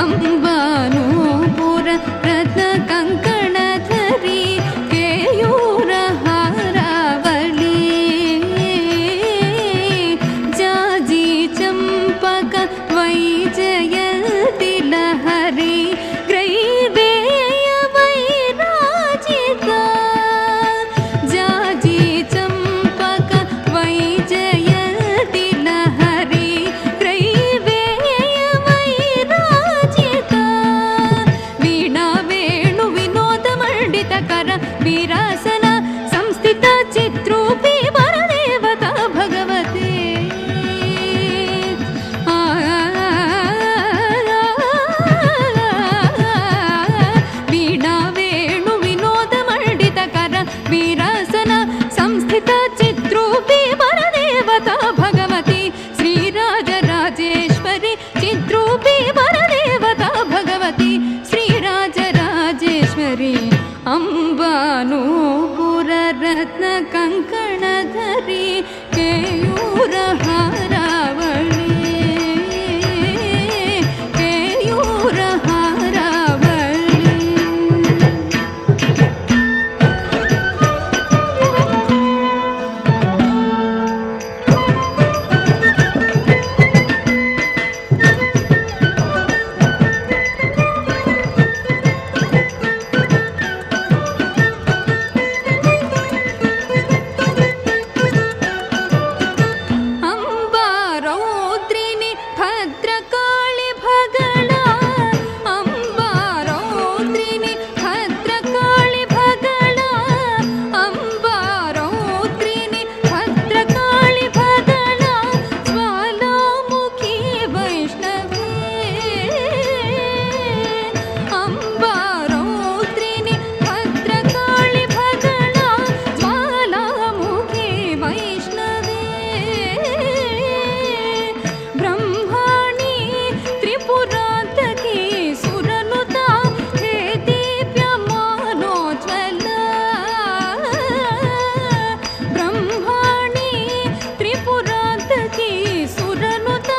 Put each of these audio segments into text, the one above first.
ಅಂಬಾನೂಪುರ ರತ್ನ ಕಂಕಣಧರಿ ಕೇಯೂರ ಹಾರಾವಳಿ ಜಾಜಿ ಚಂಪಕ ವೈಜಯಂತಿ ಲಹರಿ ಗ್ರೈವೇಯ ವೈರಾಜಿತ ಜಾಜಿ ಚಂಪಕ ವೈಜಯಂತಿ ಲಹರಿ ಗ್ರೈವೇಯ ವೈರಾಜಿತ ವೀಣಾ ವೇಣು ವಿನೋದ ಮಂಡಿತಕರ ವೀರಾಸನ ಸಂಸ್ಥಿತ ಚಿತ್ರೂಪಿ ವರದೇವತಾ ಭಗವತೆ ವೀಣಾ ವೇಣು ವಿನೋದ ಮಂಡಿತಕರ ವೀರಾಸನ ಸಂಸ್ಥಿತ ಚಿತ್ರೂಪಿ ವರದೇವತಾ ಭಗವತಿ ಶ್ರೀರಾಜರಾಜೇಶ್ವರಿ ಚಿತ್ರೂಪಿ ವರದೇವತಾ ಭಗವತಿ ಶ್ರೀರಾಜರಾಜೇಶ್ವರಿ ಅಂಬಾನೂಪುರ ರತ್ನ ಕಂಕಣಧರಿ ಕೇಯೂರ ಹಾರಾವಳಿ ಕೇಯೂರ ಹಾರಾವಳಿ ಅಂಬಾರೌದ್ರಿನಿ ಭದ್ರಕಾಳಿ ಭಗಳ ಅಂಬಾರೌದ್ರಿನಿ ಭದ್ರಕಾಳಿ ಭಗಳ ಅಂಬಾರೌದ್ರಿನಿ ಭದ್ರಕಾಳಿ ಭಗಳ ಜ್ವಾಲಾಮುಖಿ ವೈಷ್ಣವೇ ಅಂಬಾರೌದ್ರಿನಿ ಭದ್ರಕಾಳಿ ಭಗಳ ಜ್ವಾಲಾಮುಖಿ ವೈಷ್ಣವೇ ಬ್ರಹ್ಮಾಣಿ ತ್ರಿಪುರಾಂತಕಿ ಸುರನುತ ಹೇ ದೀಪ್ಯಮಾನೋಜ್ವಲ ಬ್ರಹ್ಮಾಣಿ ತ್ರಿಪುರಾಂತಕಿ ಸುರನುತ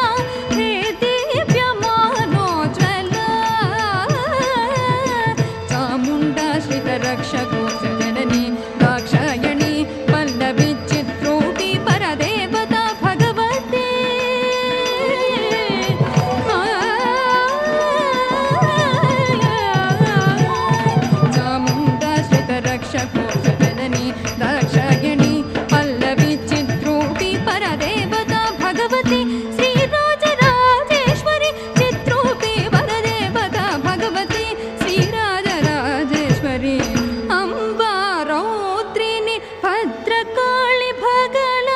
ಹೇ ದೀಪ್ಯಮಾನೋಜ್ವಲ ಚಾಮುಂಡಾಶ್ರಿತ ರಕ್ಷಕೋಶ ಜನನಿ ದಾಕ್ಷಾಯಣಿ ಪಲ್ಲವಿ ಚಿತ್ರೂಪಿ ಪರದೇವತಾ ಭಗವತೆ ಚಾಮುಂಡಾಶ್ರಿತ ರಕ್ಷಕೋಶ ಜನನಿ ದಾಕ್ಷಾಯಣಿ ಪಲ್ಲವಿ ಚಿತ್ರೂಪಿ ಪರದೇವತಾ ಭಗವತಿ ಶ್ರೀರಾಜರಾಜೇಶ್ವರಿ ಚಿತ್ರೂಪಿ ವರದೇವತಾ ಭಗವತಿ ಶ್ರೀರಾಜರಾಜೇಶ್ವರಿ ಅಂಬಾರೌದ್ರಿನಿ ಭದ್ರಕಾಳಿ ಭಗಳ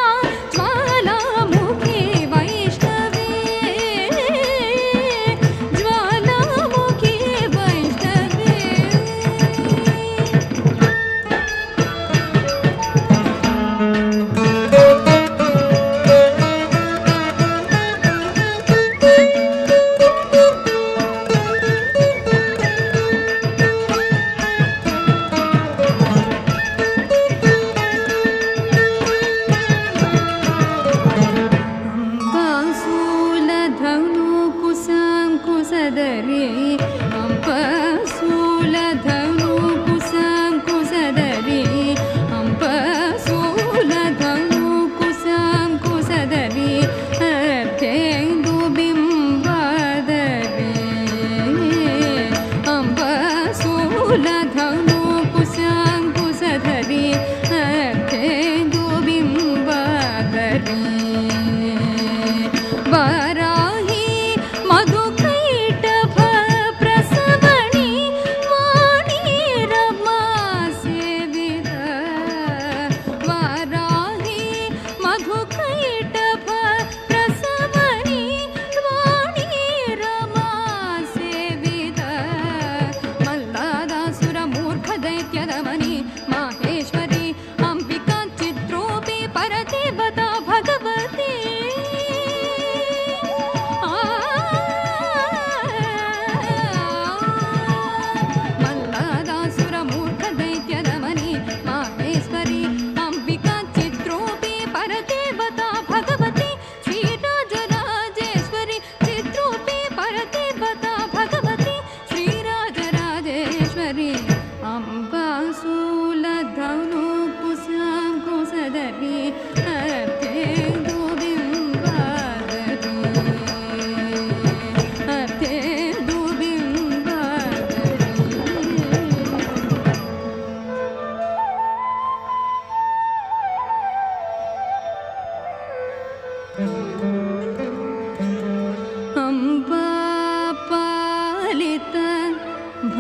ಜ್ವಾಲಾಮುಖಿ ವೈಷ್ಣವೇ ಜ್ವಾಲಾಮುಖಿ ವೈಷ್ಣವೇ ಅಂಬಾಸೂಲಧನು ಕುಸಂಕುಸದರಿ ಅಂಬಾಸೂಲಧನು ಕುಸಂಕುಸದರಿ ಅಂಬಾಸೂಲಧನು ಕುಸಂಕುಸದರಿ ಅರ್ಥೇಂದು ಬಿಂಬಾದರಿ ಅಂಬಾಸೂಲಧನು ಕುಸಂಕುಸದರಿ ಅರ್ಥೇಂದು ಬಿಂಬಾದರಿ ವಾರಾಹಿ ಮಧುಕೈಟಭ ಪ್ರಸವಣಿ ವಾಣಿ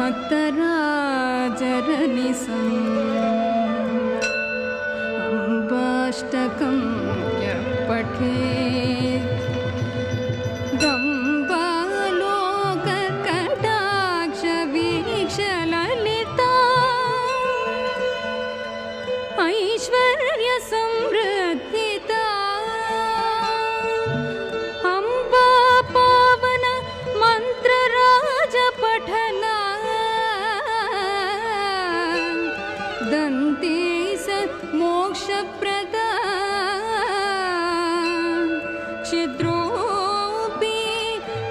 भक्तराजरनिसं अम्बाष्टकं यः पठेत् गम्बालोककटाक्षवीक्षललिता ऐश्वर्यसंवृद्धिता अम्बा पावन मन्त्रराजपठना दन्ते स मोक्षप्रदा छिद्रोऽपि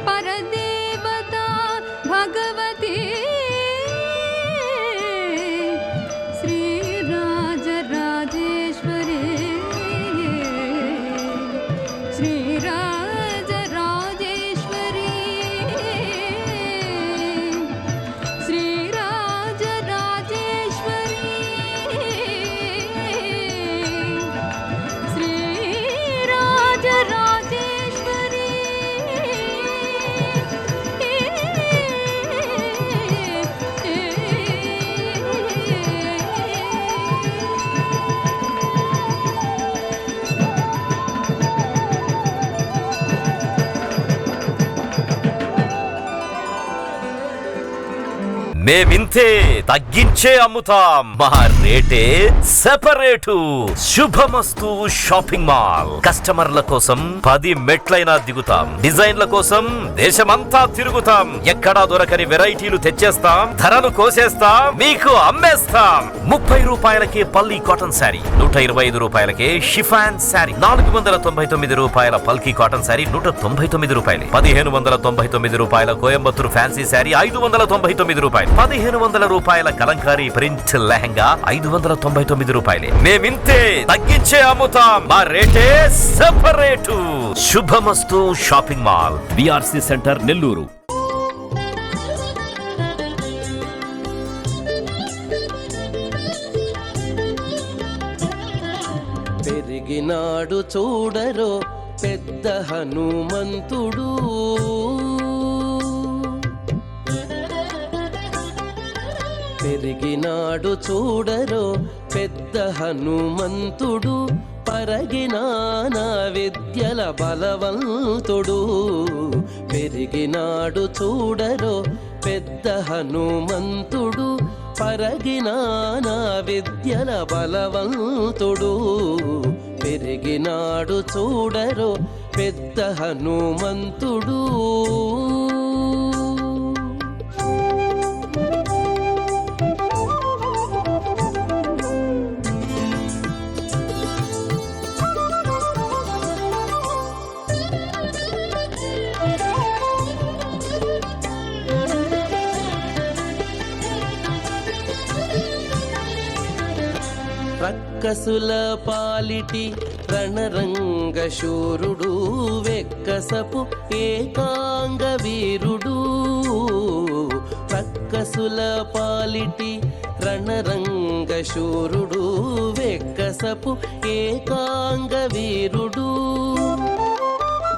परदेवता भगवती श्रीराजराजेश्वरी श्रीराजराजेश्वरी श्रीराजराजेश्वरी श्रीराजराजेश्वरी మేమింతే తగ్గించే అమ్ముతాం, మా రేటే సెపరేటు. Shubhamastu shopping mall. కస్టమర్ల కోసం 10 మెట్లైనా దిగుతాం, డిజైన్ల కోసం దేశమంతా తిరుగుతాం, ఎక్కడా దొరకని వెరైటీలు తెచ్చేస్తాం, ధరలు కోసేస్తాం, మీకు అమ్మేస్తాం. 30 రూపాయలకే పల్లి కాటన్ శారీ, 125 రూపాయలకే షిఫాన్ శారీ, 499 రూపాయల పల్కి కాటన్ శారీ 199 రూపాయలు, 1599 రూపాయల కోయంబత్తూరు ఫ్యాన్సీ శారీ 599 రూపాయలు, 1500 రూపాయల కలంకారీ ప్రింట్ లెహంగా 599 రూపాయలే. మేమింతే తగ్గించే అమ్ముతాం, మా రేటే separate. Shubhamastu shopping mall, BRC centre, Nellore. పెరిగినాడు చూడరో పెద్ద హనుమంతుడు, పెరిగినాడు చూడరో పెద్ద హనుమంతుడు, పరగినాన విద్యల బలవంతుడు. పెరిగినాడు చూడరో పెద్ద హనుమంతుడు, పరగినాన విద్యల బలవంతుడు. పెరిగినాడు చూడరో పెద్ద హనుమంతుడు. రక్కసుల పాలిటి రణరంగ శూరుడు, వెక్కసపు ఏకాంగ వీరుడు. రక్కసుల పాలిటి రణరంగ శూరుడు, వెక్కసపు ఏకాంగ వీరుడు.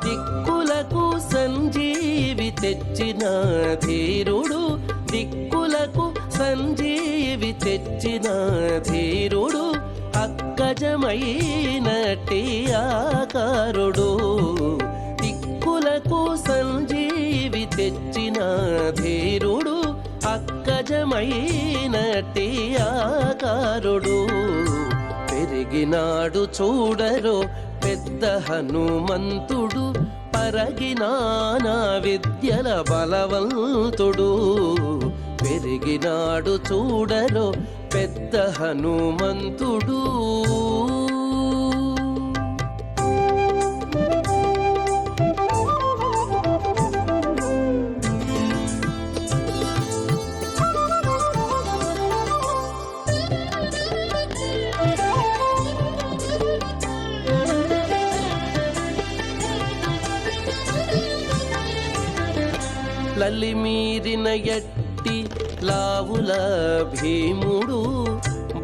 దిక్కులకు సంజీవి తెచ్చిన ధీరుడు, దిక్కులకు సంజీవి తెచ్చిన ధీరుడు. అక్కజమైనట్టి ఆకారుడు, దిక్కులకు సంజీవి తెచ్చిన ధీరుడు. అక్కజమైనట్టి ఆకారుడు. పెరిగినాడు చూడరో పెద్ద హనుమంతుడు, పరగినాన విద్యల బలవంతుడు. పెరిగినాడు చూడరో పెద్ద హనుమంతుడు. లలిమీరిన ఎట్టి లావుల భీముడు,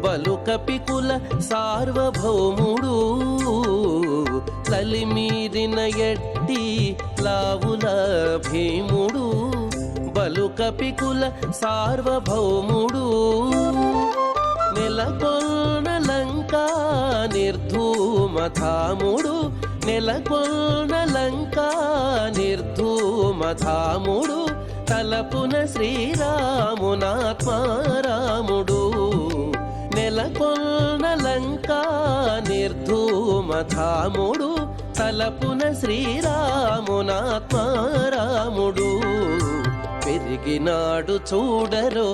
బలు కపికుల సార్వభౌముడు. లలిమీరిన ఎట్టి లావుల భీముడు, బలుకపికుల సార్వభౌముడు నెలకొన్న లంకా నిర్ధూమధాముడు నెలకొన్న లంకా నిర్ధూమధాముడు తలపున శ్రీరామునాత్మారాముడు నెలకొన్న లంకా నిర్ధూమధాముడు తలపున శ్రీరామునాత్మారాముడు పెరిగినాడు చూడరో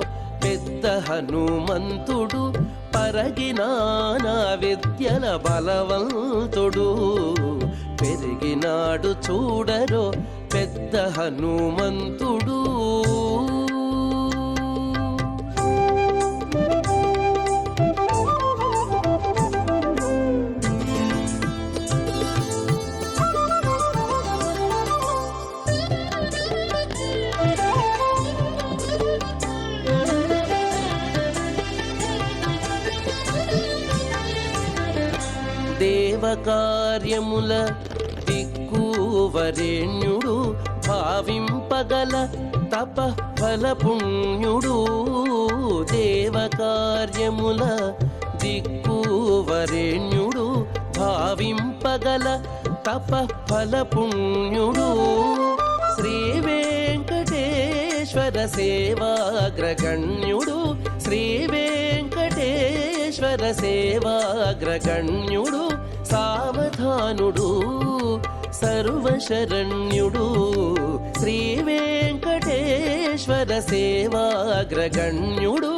పెద్ద హనుమంతుడు పరగినానా విద్యల బలవంతుడు పెరిగినాడు చూడరో పెద్ద హనుమంతుడు దేవకార్యముల దిక్కువరేణ్యుడు భావింపగల తపఫల పుణ్యుడు దేవకార్యముల దిక్కువరేణ్యుడు భావింపగల తపఫల పుణ్యుడు శ్రీ వెంకటేశ్వర సేవాగ్రగణ్యుడు శ్రీ వెంకటేశ్వర సేవాగ్రగణ్యుడు సావధానుడు సర్వశరణ్యుడు శ్రీ వెంకటేశ్వర సేవాగ్రగణ్యుడు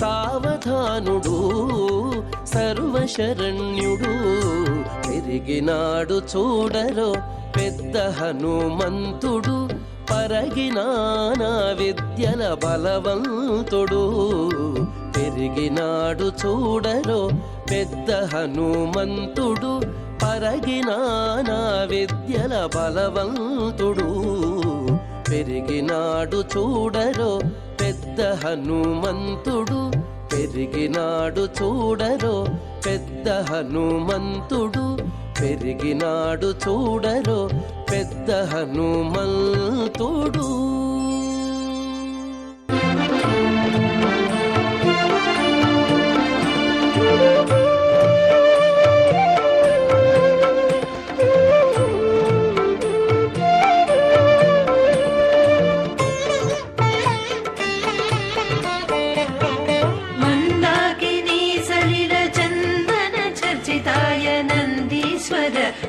సావధానుడు సర్వశరణ్యుడు పెరిగినాడు చూడరో పెద్ద హనుమంతుడు పరగినానా విద్యల బలవంతుడు పెరిగినాడు చూడరో పెద్ద హనుమంతుడు పరగినానా విద్యల బలవంతుడు పెరిగినాడు చూడరో పెద్ద హనుమంతుడు పెరిగినాడు చూడరో పెద్ద హనుమంతుడు పెరిగినాడు చూడరో పెద్ద హనుమంతుడు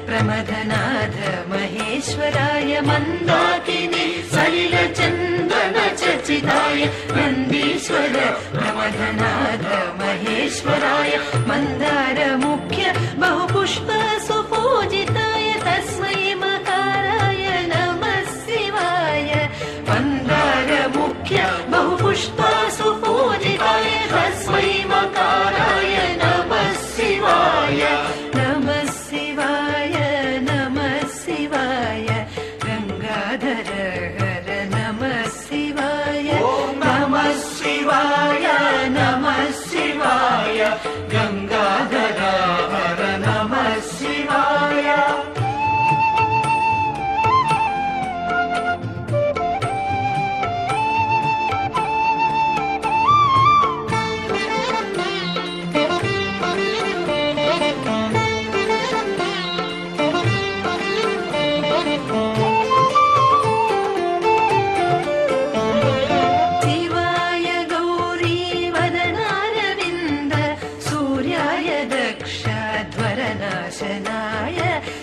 प्रमथनाथ महेश्वराय मन्दाकिनी सलिलचन्दन चर्चिताय नन्दीश्वर प्रमथनाथ महेश्वराय मन्दार मुख्य बहुपुष्प सुपूजिताय तस्मै मकाराय नमः शिवाय मन्दार मुख्य बहुपुष्प सुपूजिताय तस्मै मकाराय नमः शिवाय गंगाधर हर नमः शिवाय नमः शिवाय नमः शिवाय गंगाधर हर नमः शिवाय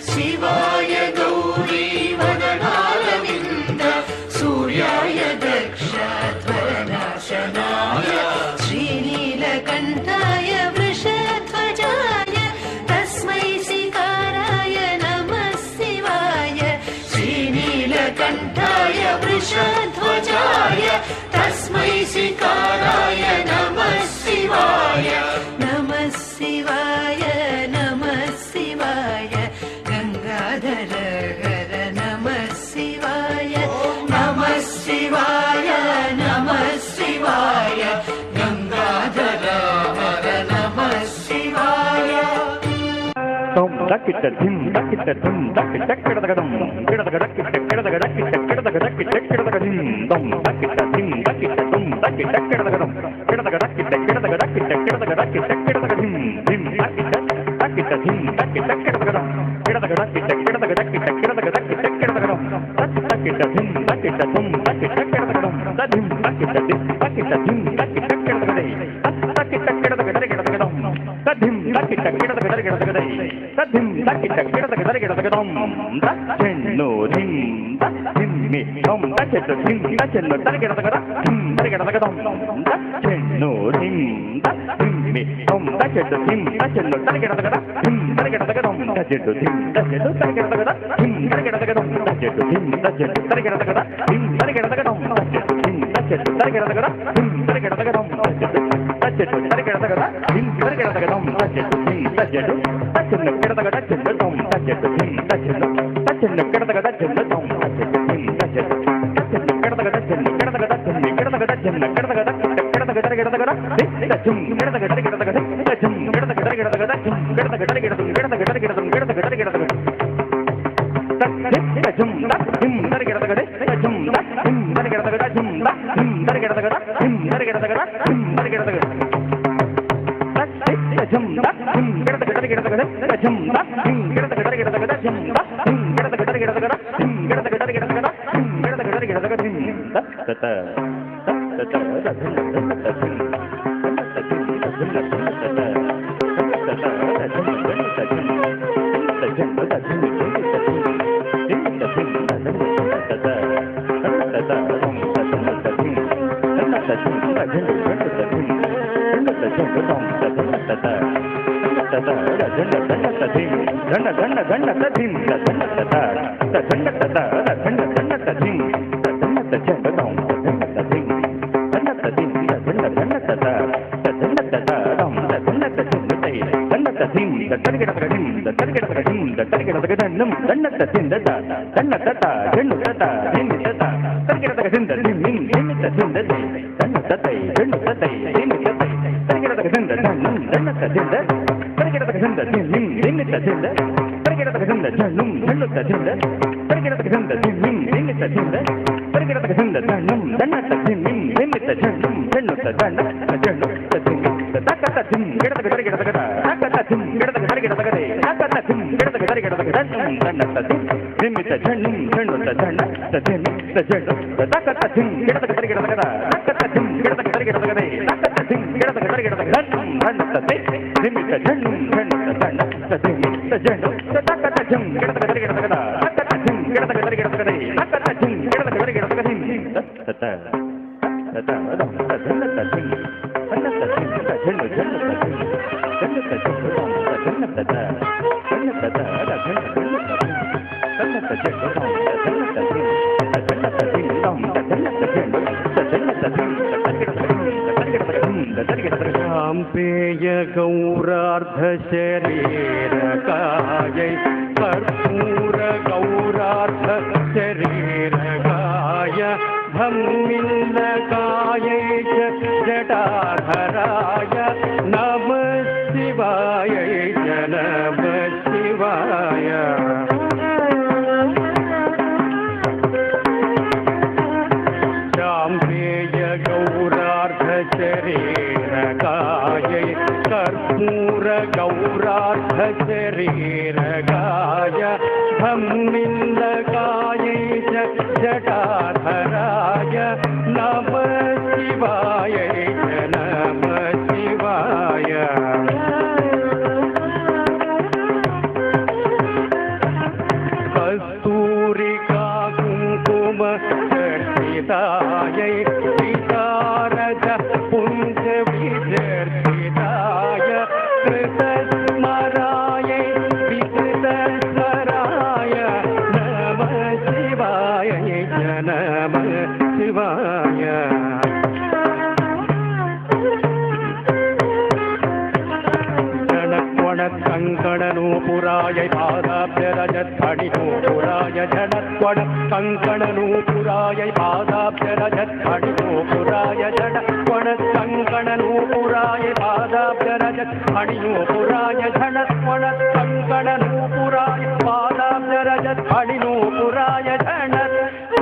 शिवाय गौरी वदनारविन्द सूर्याय दक्षध्वरनाशनाय श्रीनीलकण्ठाय वृषध्वजाय तस्मै शिकाराय नमः शिवाय श्रीनीलकण्ठाय वृषध्वजाय तस्मै शिकाराय नमः शिवाय नमः शिवाय नमः शिवाय गंगाधर हर नमः शिवाय नमः शिवाय नमः शिवाय गंगाधर हर नमः शिवाय tum dakita dim dakita tum dakita kedadagam kedadagam kedadagam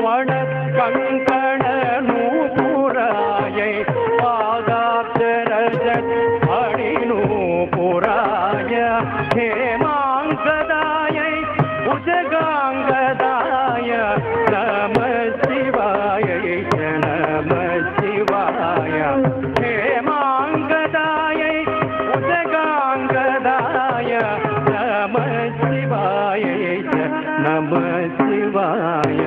वणकङ्कण नूपुरायै पादाब्जरज अणिनूपुराय हेमाङ्गदायै भुजगाङ्गदाय नमः शिवाय नमः शिवाय हेमाङ्गदायै भुजगाङ्गदाय नमः शिवाय नमः शिवाय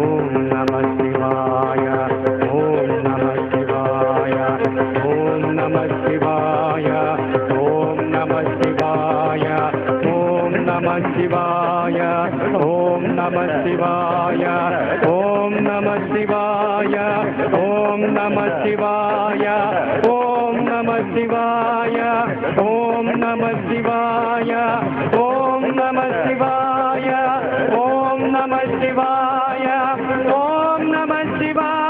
ॐ नमः शिवाय ॐ नमः शिवाय ॐ नमः शिवाय ॐ नमः शिवाय ॐ नमः शिवाय ॐ नमः शिवाय ॐ नमः शिवाय ॐ नमः शिवाय ॐ नमः शिवाय ॐ नमः शिवाय ॐ नमः शिवाय ॐ नमः शिवाय ॐ नमः शिवाय ॐ नमः शिवाय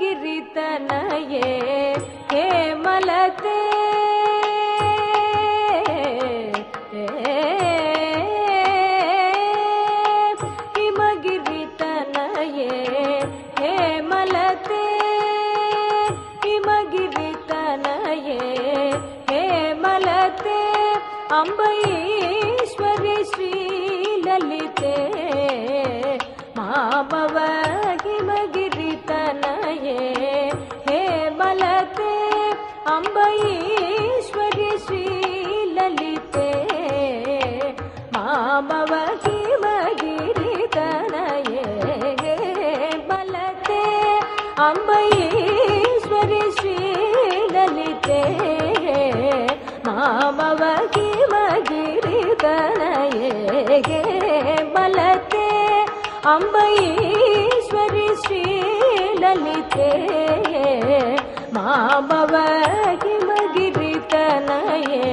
ಹಿಮಗಿರಿತನಯೇ ಹೇಮಲತೆ ಹಿಮಗಿರಿತನಯೇ ಹೇಮಲತೆ ಹಿಮಗಿರಿತನಯೇ ಹೇಮಲತೆ ಅಂಬರೀಶ್ವರಿ ಶ್ರೀಲಲಿತೆ ಮಾಮವ ಹಿಮಗಿರಿತನಯೇ ಹೇಮಲತೆ ಅಂಬರೀಶ್ವರಿ ಶ್ರೀಲಲಿತೆ ಮಾಮವ ಹಿಮಗಿರಿತನಯೇ ಹೇಮಲತೆ ಅಂಬರೀಶ್ವರಿ ಶ್ರೀಲಲಿತೆ ಮಾಮವ ಹಿಮಗಿರಿತನಯೇ ಹೇಮಲತೆ ಅಂಬರೀಶ್ವರಿ ಶ್ರೀಲಲಿತೆ ಮಾಮವ ಹಿಮಗಿರಿತನಯೇ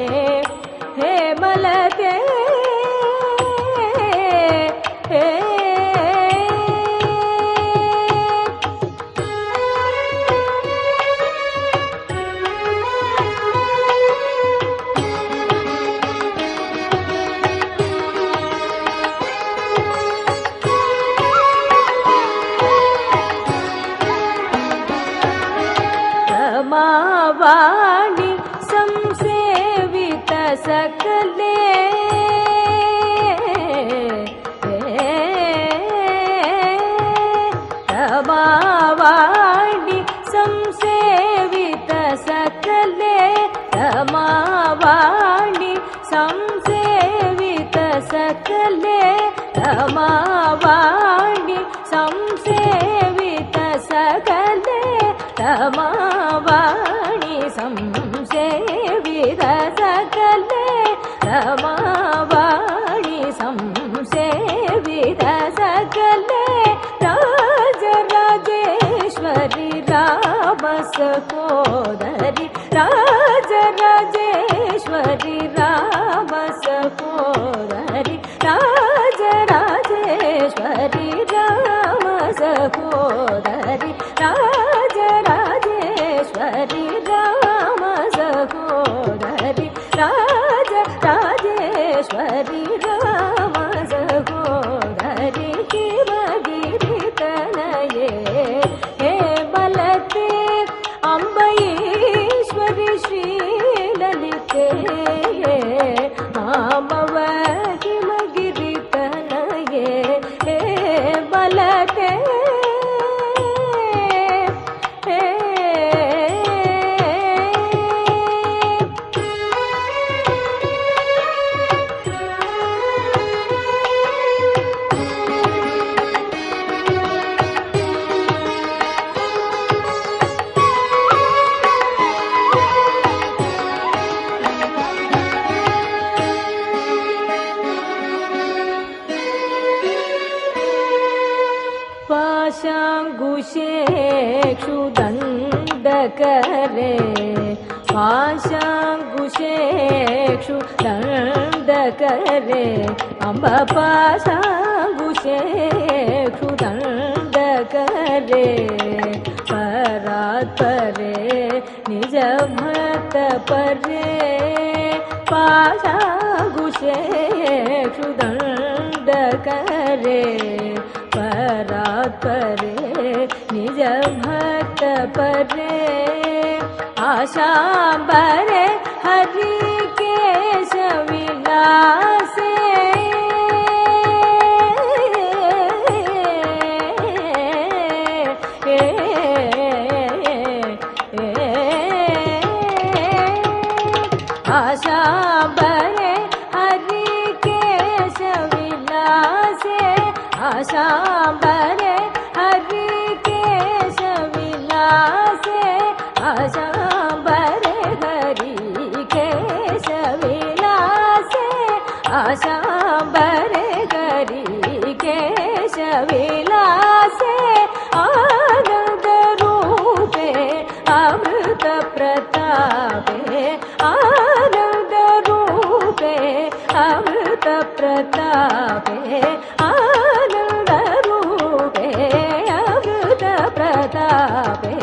ಹೇಮಲತೆ रमावाणी संसेवित सकले रमावाणी संसेवित सकले रमावाणी संसेवित सकले रमावाणी संसेवित सकले रमावाणी संसेवित सकले रमावाणी संसेवित सकले సహోదరి రాజరాజేశ్వరి రామ సహోదరి రాజరాజేశ్వరి రామ సహోదరి రాజరాజేశ్వరి రామ సహోదరి రాజరాజేశ్వరి రామ సహోదరి హిమగిరి తనయే హే బలతే అంబైశ్వరి శ్రీలలితే మామవ హిమగిరి తనయే హే బలతే पाशाङ्कुशेक्षुदण्डकरे पाशाङ्कुशेक्षुदण्डकरे अम्ब पाशाङ्कुशेक्षुदण्डकरे परात्परे निजभक्तपरे पाशाङ्कुशेक्षुदण्डकरे परात्परे निज भक्त परे आशांबरे हरि केश विलासे आशांबरे हरि केश विलासे आशांबरे हरि केश विलासे आशांबरे हरि केश विलासे आशांबरे हरि केश विलासे आनंद रूपे अमृत प्रतापे आनंद रूपे अमृत प्रतापे आनंद रूपे अमृत प्रतापे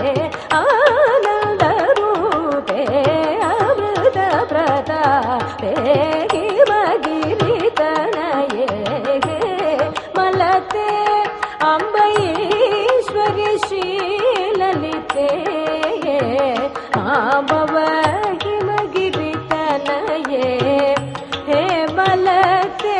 आनंद रूपे अमृत प्रतापे हिमगिरि तनये मलते अंबईश्वरि श्रीललिते आंबव हिमगिरि तनये हे मलते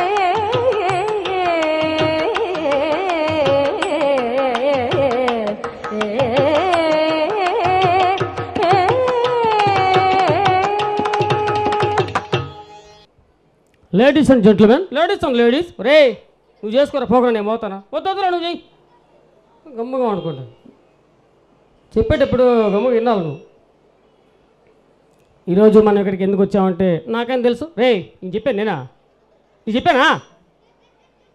లేడీస్ అండ్ జెంట్మెన్ లేడీస్ రే నువ్వు చేసుకోరా ప్రోగ్రామ్ నేను పోతానా వద్దురా నువ్వు చెయ్యి గమ్ముగా అనుకుంటాను చెప్పేటప్పుడు గమ్ముగా విన్నావు నువ్వు ఈరోజు మనం ఇక్కడికి ఎందుకు వచ్చామంటే నాకేం తెలుసు రే నేను చెప్పాను నేనా నీకు చెప్పానా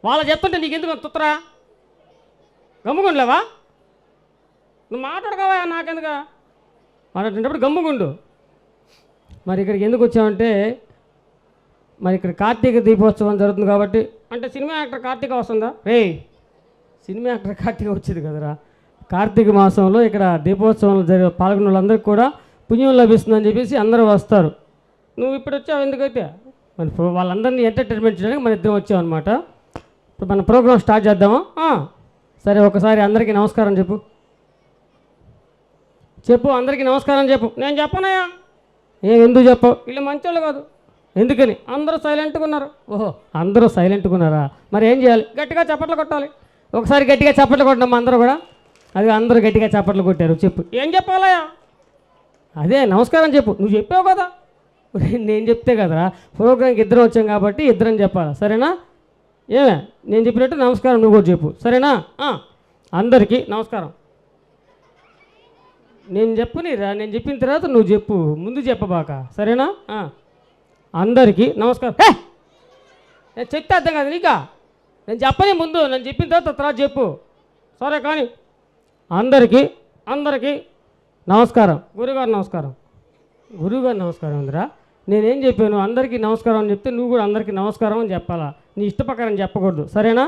వాళ్ళ చెప్తుంటే నీకెందుకు తుత్తరా గమ్ముగుండలేవా నువ్వు మాట్లాడకావా నాకెందుక మాట్లాడేటప్పుడు గమ్ముగుండు మరి ఇక్కడికి ఎందుకు వచ్చామంటే మరి ఇక్కడ కార్తీక దీపోత్సవం జరుగుతుంది కాబట్టి అంటే సినిమా యాక్టర్ కార్తీక వస్తుందా రే సినిమా యాక్టర్ కార్తీక వచ్చేది కదరా కార్తీక మాసంలో ఇక్కడ దీపోత్సవంలో జరిగే పాల్గొన్న వాళ్ళందరికీ కూడా పుణ్యం లభిస్తుందని చెప్పేసి అందరూ వస్తారు నువ్వు ఇప్పుడు వచ్చావు ఎందుకైతే మరి వాళ్ళందరినీ ఎంటర్టైన్మెంట్ చేయడానికి మన ఇద్దరం వచ్చావు అనమాట ఇప్పుడు మన ప్రోగ్రామ్ స్టార్ట్ చేద్దామా సరే ఒకసారి అందరికీ నమస్కారం చెప్పు అందరికీ నమస్కారం చెప్పు నేను చెప్పనయ్యా ఎందుకు చెప్పవు వీళ్ళు మంచోళ్ళు కాదు ఎందుకని అందరూ సైలెంట్గా ఉన్నారు ఓహో అందరూ సైలెంట్గా ఉన్నారా మరి ఏం చేయాలి గట్టిగా చప్పట్లు కొట్టాలి ఒకసారి గట్టిగా చప్పట్లు కొట్టినాం అందరూ కూడా అది అందరూ గట్టిగా చప్పట్లు కొట్టారు చెప్పు ఏం చెప్పాలయ్యా అదే నమస్కారం చెప్పు నువ్వు చెప్పావు కదా నేను చెప్తే కదరా ప్రోగ్రాంకి ఇద్దరం వచ్చాం కాబట్టి ఇద్దరం చెప్పాలి సరేనా ఏమే నేను చెప్పినట్టు నమస్కారం నువ్వు కూడా చెప్పు సరేనా అందరికీ నమస్కారం నేను చెప్పనిరా నేను చెప్పిన తర్వాత నువ్వు చెప్పు ముందు చెప్పబాక సరేనా అందరికీ నమస్కారం నేను చెప్తే అర్థం కాదు నీకా నేను చెప్పని ముందు నేను చెప్పిన తర్వాత చెప్పు సరే కానీ అందరికీ నమస్కారం గురుగారు నమస్కారం. గురుగారు నమస్కారం ఉందిరా. నేనేం చెప్పాను, అందరికీ నమస్కారం అని చెప్తే నువ్వు కూడా అందరికీ నమస్కారం అని చెప్పాలా. నీ ఇష్టప్రకారం చెప్పకూడదు, సరేనా?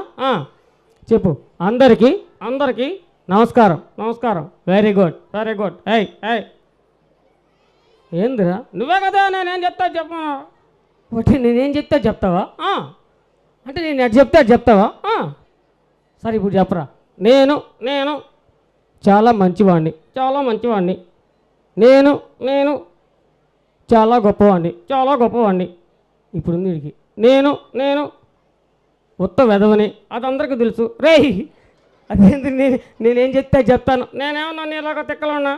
చెప్పు. అందరికీ అందరికీ నమస్కారం నమస్కారం. Very good very good. ఏయ్ ఏయ్ ఏందిరా నువ్వే కదా నేనేం చెప్తా చెప్ప ఒకటి నేనేం చెప్తే చెప్తావా? అంటే నేను ఎటు చెప్తే అటు చెప్తావా? సరే ఇప్పుడు చెప్పరా. నేను నేను చాలా మంచివాడిని చాలా మంచివాడిని. నేను నేను చాలా గొప్పవాడిని చాలా గొప్పవాడిని. ఇప్పుడు ఉంది వీడికి. నేను నేను ఉత్త వెధవని, అది అందరికీ తెలుసు. రేయ్ అదేంటి నేనేం చెప్తే చెప్తాను. నేనేమన్నా నీలాగా తిక్కలో ఉన్నా?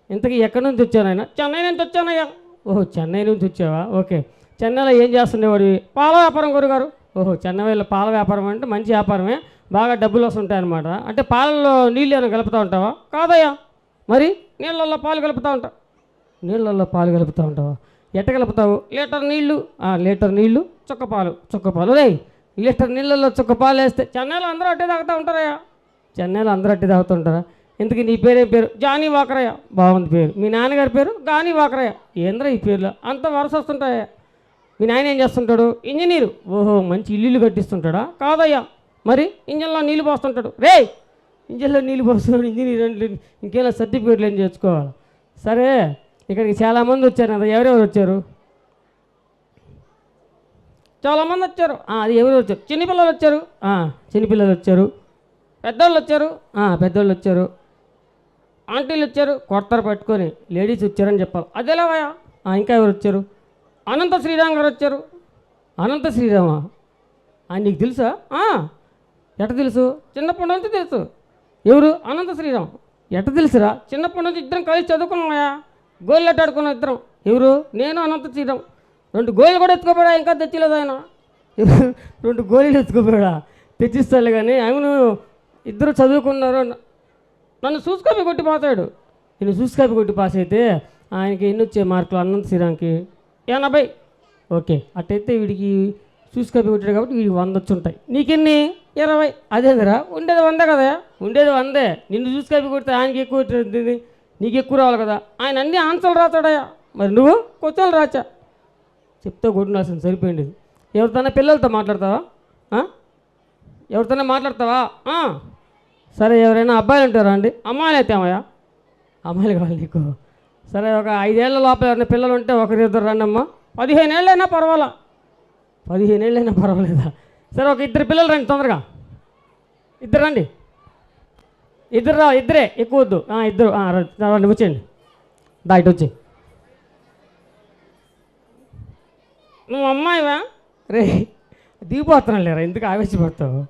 ఇంతకీ ఎక్కడి నుంచి వచ్చానైనా? చెన్నై నుంచి వచ్చానయ్యా. ఓహో చెన్నై నుంచి వచ్చావా? ఓకే. చెన్నైలో ఏం చేస్తుండేవాడివి? పాల వ్యాపారం గురుగారు. ఓహో చెన్నైలో పాల వ్యాపారం అంటే మంచి వ్యాపారమే, బాగా డబ్బులు వస్తుంటాయన్నమాట. అంటే పాలలో నీళ్ళు ఏమైనా కలుపుతూ ఉంటావా? కాదయ్యా. మరి నీళ్ళల్లో పాలు కలుపుతూ ఉంటావు. నీళ్ళల్లో పాలు కలుపుతూ ఉంటావా? ఎట్ట కలుపుతావు? లీటర్ నీళ్ళు చుక్క పాలు రే. లీటర్ నీళ్ళల్లో చుక్క పాలు వేస్తే చెన్నైలో అందరూ అట్టే తాగుతూ ఉంటారయ్యా. చెన్నైలో అందరూ అట్టే తాగుతుంటారా? ఇంతకీ నీ పేరేం పేరు? జానీ వాకరయ్య. బాగుంది పేరు. మీ నాన్నగారి పేరు గానీ వాకరయ్య. ఏంద్రా ఈ పేర్లో అంత వరుస వస్తుంటాయా? మీ నాయన ఏం చేస్తుంటాడు? ఇంజనీరు. ఓహో మంచి ఇల్లు కట్టిస్తుంటాడా? కాదయ్యా. మరి ఇంజన్లో నీళ్ళు పోస్తుంటాడు. రే ఇంజన్లో నీళ్ళు పోస్తున్నాడు ఇంజనీర్ అంటే ఇంకేలా సర్టిఫికేట్లు ఏం చేసుకోవాలి. సరే ఇక్కడికి చాలామంది వచ్చారు కదా, ఎవరెవరు వచ్చారు? చాలామంది వచ్చారు. అది ఎవరు వచ్చారు? చిన్నపిల్లలు వచ్చారు. చిన్నపిల్లలు వచ్చారు. పెద్దోళ్ళు వచ్చారు. పెద్దోళ్ళు వచ్చారు. ఆంటీలు వచ్చారు కొడతారు పట్టుకొని. లేడీస్ వచ్చారని చెప్పాలి. అదేలావయ్యా. ఇంకా ఎవరు వచ్చారు? అనంత శ్రీరామ్ గారు వచ్చారు. అనంత శ్రీరామా? నీకు తెలుసా? ఎట్ట తెలుసు? చిన్నప్పటి నుంచి తెలుసు. ఎవరు? అనంత శ్రీరామ్. ఎట్ట తెలుసురా? చిన్నప్పటి నుంచి ఇద్దరం కలిసి చదువుకున్నామయ్యా. గోళ్ళు ఆడుకున్నాం ఇద్దరం. ఎవరు? నేను అనంత శ్రీరామ్. 2 గోళీలు కూడా ఎత్తుకోపోయా. ఇంకా తెచ్చిలేదు ఆయన. 2 గోళీలు ఎత్తుకోపోయా. తెచ్చిస్తాడు కానీ అవును ఇద్దరు చదువుకున్నారు. నన్ను చూసుకాపీ కొట్టి పాస్ అయ్యాడు. నేను చూసుకాపీ కొట్టి పాస్ అయితే ఆయనకి ఎన్ని వచ్చే మార్కులు? అనంత శ్రీరామ్కి 80. ఓకే అట్టయితే వీడికి చూసుకాపీ కొట్టాడు కాబట్టి వీడికి 100 వచ్చి ఉంటాయి. నీకెన్ని? 20. అదేందిరా ఉండేది 100 కదా? ఉండేది 100. నిన్ను చూసుకాపీ కొడితే ఆయనకి ఎక్కువ వచ్చింది, నీకు ఎక్కువ రావాలి కదా. ఆయన అన్ని ఆన్సర్లు రాతాడయా. మరి నువ్వు క్వశ్చన్లు రాచా. చెప్తే కొట్టినాల్సింది సరిపోయింది. ఎవరితోనే పిల్లలతో మాట్లాడతావా? ఎవరితోనే మాట్లాడతావా? సరే ఎవరైనా అబ్బాయిలు ఉంటారా అండి? అమ్మాయిలు అయితే ఏమయ్యా? అమ్మాయిలు కావాలి నీకు. సరే ఒక 5 ఏళ్ల లోపల ఎవరైనా పిల్లలు ఉంటే 1-2 రండి అమ్మా. 15 ఏళ్ళైనా పర్వాలా? 15 ఏళ్ళైనా పర్వాలేదా? సరే ఒక 2 పిల్లలు రండి తొందరగా. 2 రండి. 2 రా. 2 ఎక్కువ వద్దు. 2 రండి వచ్చేయండి. ఇటు వచ్చి. నువ్వు అమ్మాయివా? రే దిగిపోతున్నాను లేరా, ఎందుకు ఆవేశపడతావు?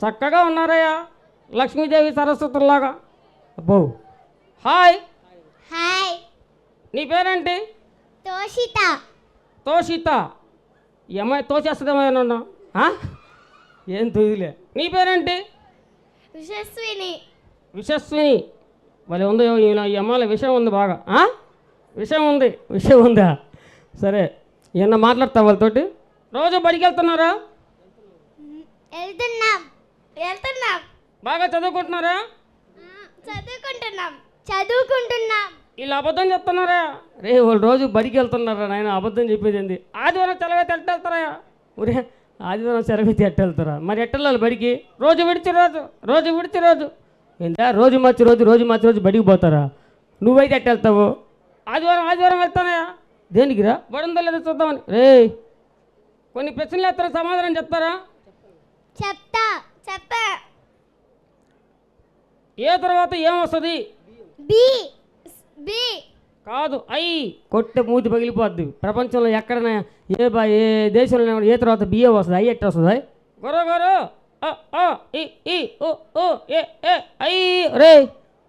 చక్కగా ఉన్నారయ్యా లక్ష్మీదేవి సరస్వతుల్లాగా. అబ్బో హాయ్. హాయ్. నీ పేరేంటి? తోషిత. తోషిత. ఈ అమ్మాయి తోచేస్తుందేమోనన్నా? ఏం తొయ్యలే. నీ పేరేంటి? విశ్వస్విని. విశ్వస్విని. మరి ఉందో ఈ అమ్మాయిల విషయం ఉంది బాగా. విషయం ఉందా? సరే ఏమన్నా మాట్లాడతావు వాళ్ళతోటి? రోజు బడికి వెళ్తున్నారా? వెళ్తున్నాం. బాగా చదువుకుంటున్నారా? చదువుకుంటున్నాం. వీళ్ళు అబద్ధం చెప్తున్నారా? రే వాళ్ళు రోజు బడికి వెళ్తున్నారా నాయన? అబద్ధం చెప్పేది ఏంది? ఆదివారం సెలవైతే ఎట్టెళ్తారా? ఒరే ఆదివారం సెలవైతే ఎట్టెళ్తారా? మరి ఎట్టెళ్ళాలి బడికి? రోజు విడిచి రోజు ఏంటా? రోజు మార్చి రోజు బడికి పోతారా? నువ్వైతే ఎట్టెళ్తావు? ఆదివారం వెళ్తానయా? దేనికిరా? బడుందో లేదో చూద్దామని. రే కొన్ని ప్రశ్నలు వేస్తారా, సమాధానం చెప్తారా? చెప్తా. ఏ తర్వాత ఏమొస్తుంది? బి. కాదు ఐ. కొట్టే మూతి పగిలిపోద్ది. ప్రపంచంలో ఎక్కడైనా ఏ దేశంలో ఏ తర్వాత బిఏ వస్తుంది, ఐ ఎట్ట వస్తుంది? గొరగొరు ఐ. రే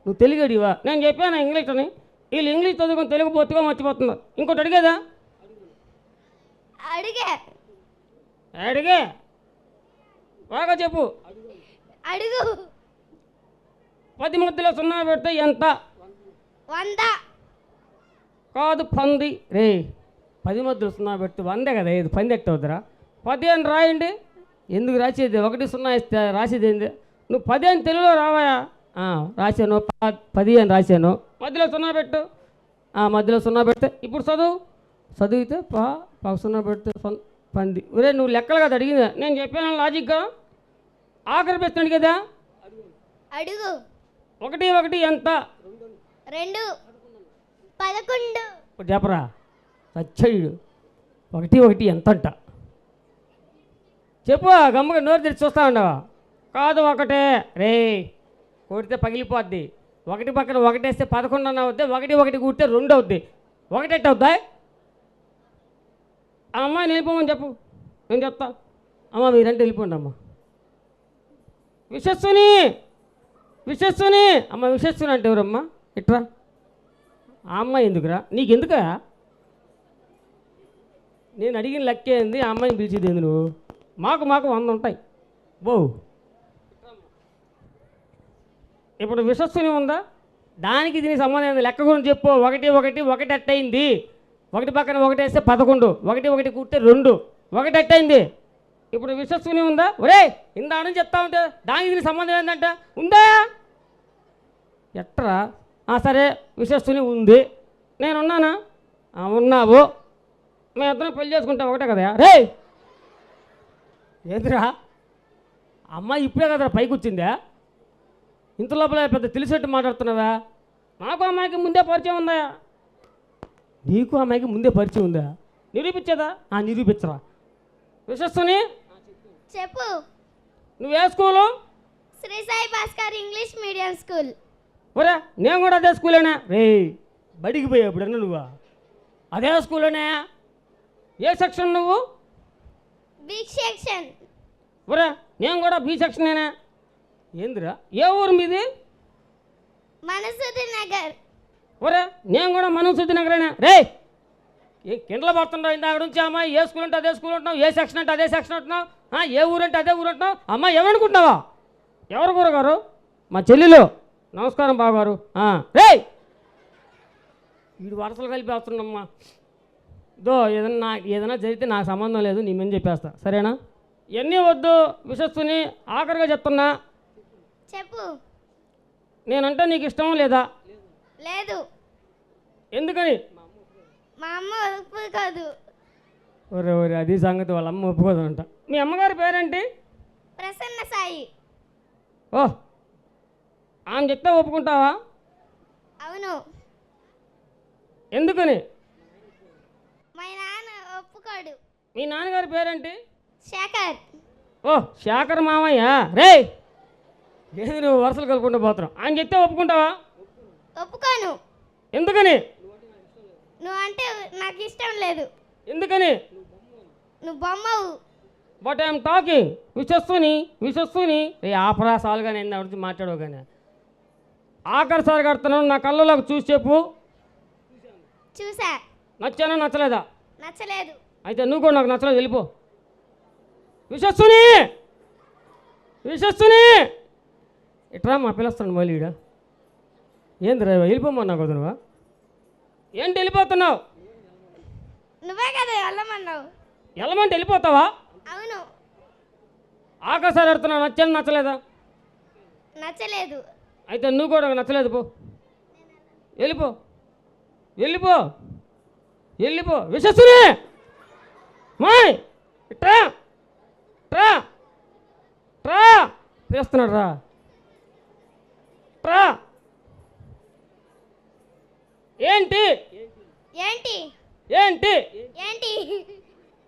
నువ్వు తెలుగుడివా? నేను చెప్పాను ఇంగ్లీష్ అని. వీళ్ళు ఇంగ్లీష్ చదువుకొని తెలుగు బొత్తుగా మర్చిపోతున్నారు. ఇంకోటి అడిగేదా? అడిగే బాగా చెప్పు. అడుగు. 10 మధ్యలో 0 పెడితే ఎంత? 100. కాదు పంది. రే 10 మధ్యలో 0 పెడితే 100 కదా. ఇది పంది ఎట్ట అవుతురా? 10 అని రాయండి. ఎందుకు రాసేది? 1 0 ఇస్తే రాసేది ఏంది? నువ్వు 10 అని తెలుగులో రావాయా? రాశాను 10 అని రాశాను. మధ్యలో 0 పెట్టు. మధ్యలో 0 పెడితే ఇప్పుడు చదివితే సున్నా పెడితే పంది. ఒరే నువ్వు లెక్కలు కదా అడిగిందా? నేను చెప్పాను లాజిక్గా. ఆఖరి పెడుతున్నాడు కదా. అడుగు. 1 1 ఎంత? 2 11. ఇప్పుడు చెప్పరా సచ్చయుడు. 1 1 ఎంత అంట చెప్పు. గమ్మగా నోరు తెరిచి చూస్తా ఉండవా? కాదు 1 రే కొడితే పగిలిపోద్ది. 1 పక్కన 1 వేస్తే 11 అన్న అవుద్ది. 1 1 కూడితే 2 అవుద్ది. 1 ఎట్ట అవుద్దా? ఆ అమ్మాయిని వెళ్ళిపోమని చెప్పు, నేను చెప్తా. అమ్మ మీరంటే వెళ్ళిపోండి అమ్మ. విశ్వస్సుని అమ్మ. విశ్వస్సుని అంటే ఎవరమ్మా? ఇట్రా. ఆ అమ్మాయి ఎందుకురా? నీకెందుకా? నేను అడిగిన లెక్క ఏంది? ఆ అమ్మాయిని పిలిచేది ఏంది నువ్వు? మాకు 100 ఉంటాయి బో. ఇప్పుడు విశ్వస్సుని ఉందా? దానికి దీనికి సంబంధం ఏంది? లెక్క గురించి చెప్పు. 1 1 1 ఎట్టయింది? 1 పక్కన 1 వేస్తే 11. 1 1 కూడితే 2. 1 ఎట్టయింది? ఇప్పుడు విశ్వస్సుని ఉందా? ఒరే ఇందా అని చెప్తా ఉంటే దానికి దీనికి సంబంధం ఏంటంట? ఉందా? ఎట్రా? సరే విశ్వస్సుని ఉంది. నేనున్నానా? ఉన్నావు. మేము ఇద్దరం పెళ్లి చేసుకుంటాం ఒకటే కదా. రే ఏదిరా అమ్మాయి ఇప్పుడే కదరా పైకి వచ్చిందా? ఇంత లోపల పెద్ద తెలిసేట్టు మాట్లాడుతున్నావా? నాకు అమ్మాయికి ముందే పరిచయం ఉందా? నీకు అమ్మాయికి ముందే పరిచయం ఉందా? నిరూపించేదా? నిరూపించరా. విశ్వస్సుని చెప్పు. నువ్వే school? Sri Sai Bhaskar English medium school. ఒరే నేను కూడా అదే స్కూలేనా? రే బడికి పోయా ఎప్పుడన్నా నువ్వా? అదే స్కూలేనా? ఏ సెక్షన్ నువ్వు? B section. ఒరే నేను కూడా బి సెక్షనేనా? ఏందిరా ఏ ఊరు మీది? మనసుది నగర్. ఒరే నేను కూడా మనసుది నగరేనా? రే ఏ కిండలు పడుతుంటావు ఇందాక నుంచి. అమ్మాయి ఏ స్కూల్ అంటే అదే స్కూల్ ఉంటున్నావు, ఏ సెక్షన్ అంటే అదే సెక్షన్ ఉంటున్నావు, ఏ ఊరు అంటే అదే ఊరు ఉంటున్నావు. అమ్మాయి ఎవరనుకుంటున్నావా? ఎవరు గురుగారు? మా చెల్లెలు. నమస్కారం బావగారు. రే వీడు వరుసలు కలిపి వస్తున్నామ్మా. ఏదైనా జరిగితే నాకు సంబంధం లేదు, నీ మీద చెప్పేస్తా సరేనా? ఇవన్నీ వద్దు విశ్వస్సుని. ఆఖరిగా చెప్తున్నా, చెప్పు. నేనంటే నీకు ఇష్టం లేదా? లేదు. ఎందుకని? మా అమ్మ ఒప్పుకోదు. ఒరే అది సంగతి. వాళ్ళ అమ్మ ఒప్పుకోదు అంట. మీ అమ్మగారి పేరేంటి? ప్రసన్న సాయి. ఆమె చెప్తే ఒప్పుకుంటావా? అవును. ఎందుకని? మా నాన్న ఒప్పుకోడు. మీ నాన్నగారి పేరేంటి? శేఖర్. శేఖర్ మామయ్య. రే ఏది నువ్వు వరుసలు కలుపుకుంటూ పోతున్నావు. ఆయన చెప్తే ఒప్పుకుంటావా? ఒప్పుకోను. ఎందుకని? నువ్వు అంటే నాకు ఇష్టం లేదు. ఎందుకని? నువ్వు బొమ్మవు. But I'm talking. విశ్వస్సుని రే ఆపరాసాలుగా నేను ఎవరి మాట్లాడవు కానీ ఆఖరి సారి కడుతున్నాను. నా కళ్ళలోకి చూసి చెప్పు. చూసా. నచ్చానా నచ్చలేదా? నచ్చలేదు. అయితే నువ్వు కూడా నాకు నచ్చలేదు, వెళ్ళిపో. విశ్వస్సుని ఇట్రా మా పిలుస్తాను మళ్ళీ ఈడ. ఏంది రా వెళ్ళిపోమన్నావు కదా నువ్వు? ఏంటి వెళ్ళిపోతున్నావు? నువ్వే కదా వెళ్ళమన్నావు. వెళ్ళమంటే వెళ్ళిపోతావా? అవును. ఆఖరిసారి కడుతున్నావు. నచ్చాను నచ్చలేదా? నచ్చలేదు. అయితే నువ్వు కూడా నచ్చలేదు, పో. వెళ్ళిపో. విశ్వస్సుని మాయ్ ట్రా పిలుస్తున్నాడు రా. ఏంటి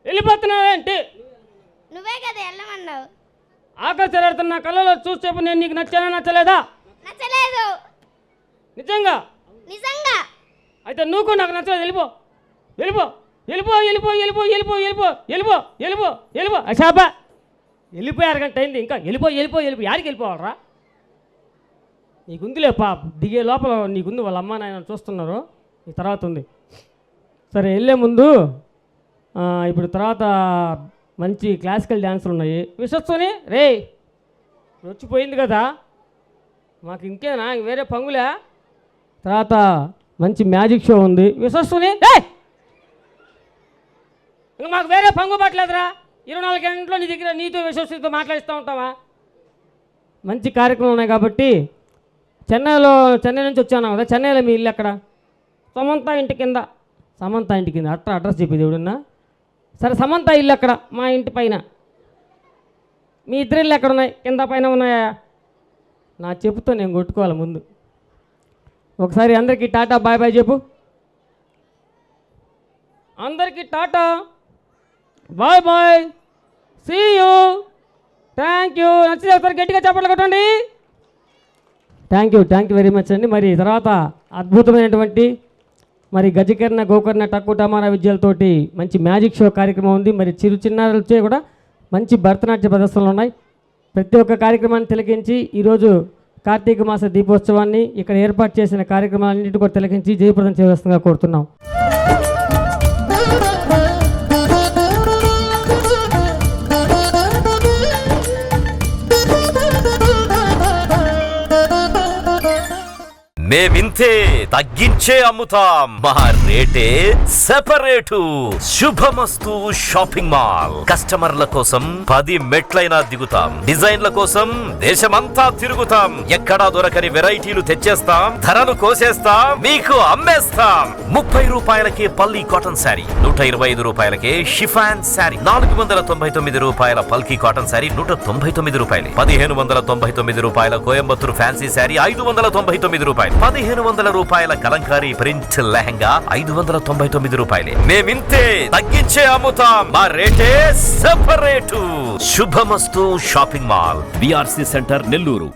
వెళ్ళిపోతున్నావేంటి? నువ్వే కదా వెళ్ళమన్నావు. ఆకలి చెడుతున్నా కళ్ళలో చూసి చెప్పు. నేను నీకు నచ్చానా నచ్చలేదా? నచ్చలేదు. నిజంగా? అయితే నువ్వు కూడా నాకు నచ్చలేదు, వెళ్ళిపో. అశాబా వెళ్ళిపోయి అరగంట అయింది, ఇంకా వెళ్ళిపో. యాడికి వెళ్ళిపోవాలరా? నీకుందిలే దిగే లోపల నీకుంది. వాళ్ళ అమ్మ నాయన చూస్తున్నారు. ఈ తర్వాత ఉంది. సరే వెళ్ళే ముందు ఇప్పుడు తర్వాత మంచి క్లాసికల్ డ్యాన్సులు ఉన్నాయి. విశ్వస్సుని రే వచ్చిపోయింది కదా, మాకు ఇంకేనా వేరే పంగులే? తర్వాత మంచి మ్యాజిక్ షో ఉంది. విశ్వస్సుని ఇంకా మాకు వేరే పంగు పట్టలేదురా. 24 గంటల్లో నీ దగ్గర నీతో విశ్వస్సునితో మాట్లాడిస్తూ ఉంటావా? మంచి కార్యక్రమం ఉన్నాయి కాబట్టి చెన్నై నుంచి వచ్చాను కదా, చెన్నైలో మీ ఇల్లు ఎక్కడ? సమంత ఇంటి కింద. సమంత ఇంటి కింద అడ్రస్ చెప్పేది ఎవడున్నా? సరే, సమంత ఇల్లు ఎక్కడ? మా ఇంటి పైన. మీ ఇద్దరు ఇల్లు ఎక్కడ ఉన్నాయి? కింద పైన ఉన్నాయా? నా చెప్పుతో నేను కొట్టుకోవాలి ముందు. ఒకసారి అందరికీ టాటా బాయ్ బాయ్ చెప్పు. అందరికీ tata bye bye, see you, thank you. నచ్చితే ఒకసారి గట్టిగా చప్పట్లు కొట్టండి. థ్యాంక్ యూ వెరీ మచ్ అండి. మరి తర్వాత అద్భుతమైనటువంటి మరి గజకర్ణ గోకర్ణ టక్కు టమారా విద్యలతోటి మంచి మ్యాజిక్ షో కార్యక్రమం ఉంది. మరి చిన్నారులచే కూడా మంచి భరతనాట్య ప్రదర్శనలు ఉన్నాయి. ప్రతి ఒక్క కార్యక్రమాన్ని తిలకించి ఈరోజు కార్తీక మాస దీపోత్సవాన్ని ఇక్కడ ఏర్పాటు చేసిన కార్యక్రమాలన్నింటి కూడా తిలకించి జయప్రదం చేయవలసిందిగా కోరుతున్నాం. మేమింతే తగ్గించే అమ్ముతాం, మా రేటే సెపరేటు. Shubhamastu shopping mall. కస్టమర్ల కోసం 10 మెట్లైనా దిగుతాం. డిజైన్ల కోసం దేశమంతా తిరుగుతాం. ఎక్కడా దొరకని వెరైటీలు తెచ్చేస్తాం, ధరను కోసేస్తాం, మీకు అమ్మేస్తాం. 30 రూపాయలకే పల్లి కాటన్ శారీ, 125 రూపాయలకే షిఫాన్ శారీ, 499 రూపాయల పల్కీ కాటన్ శారీ 199 రూపాయలు, 1599 రూపాయల కోయంబత్తూరు ఫ్యాన్సీ శారీ 599 రూపాయలు, 1500 రూపాయల కలంకారీ ప్రింట్ లెహంగా 599 రూపాయలే. మేమింతే తగ్గించే అమ్ముతాం, మా రేటే separate. Shubhamastu shopping mall, BRC centre, Nellore.